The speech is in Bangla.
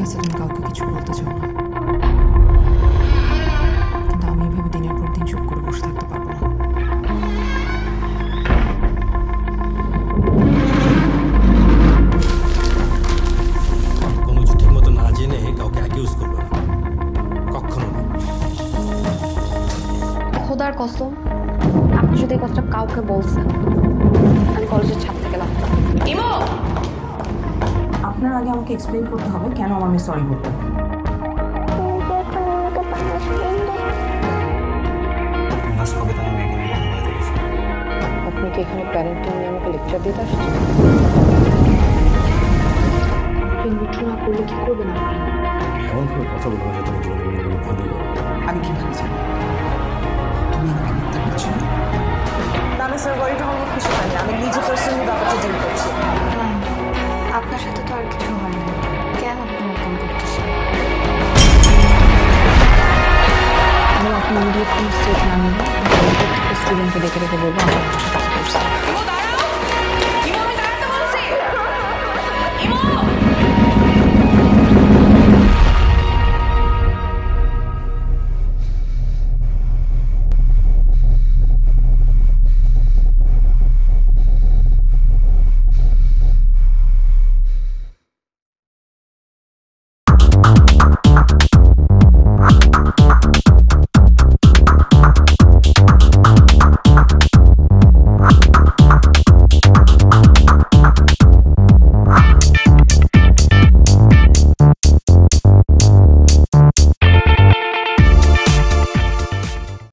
আছে তুমি কাউকে কিছু বলতে চাও না, কিন্তু আমি এভাবে দিনের পর দিন চুপ করে বসে থাকতে পারবো না। কোনো কিছু ঠিক মতো না জেনে কাউকে অ্যাকিউজ করবে না, কখনো না। খোদার কসম, আপনি যদি এই কথাটা কাউকে বলছেন, আমি কলেজের ছাদ থেকে নামতাম। ইমো, আপনার আগে আমাকে এক্সপ্লেইন করতে হবে কেন আমার মেয়ে সরি বলবেন। আপনি কি এখানে প্যারেন্টিং নিয়ে আমাকে লেকচার দিতে আসছেন? মিঠু না করলে কি করবেন আপনি? এমন করে কথা বলবো যে তুমি জীবনে ভুলই করো। আমি কিভাবে জানি তুমি আমাকে মিথ্যা বলছো? না না স্যার, ওয়ারিটা আমার কিছু হয় না, আমি নিজে পার্সোনালি ব্যাপারটা ডিল করছি। আপনার সাথে তো আর কিছু হয় না, কেন আপনি এরকম করতেছেন? আমি আপনার দিয়ে কোনো স্টেট না নিলে প্রত্যেকটা স্টুডেন্টকে ডেকে ডেকে বলবো আমার সাথে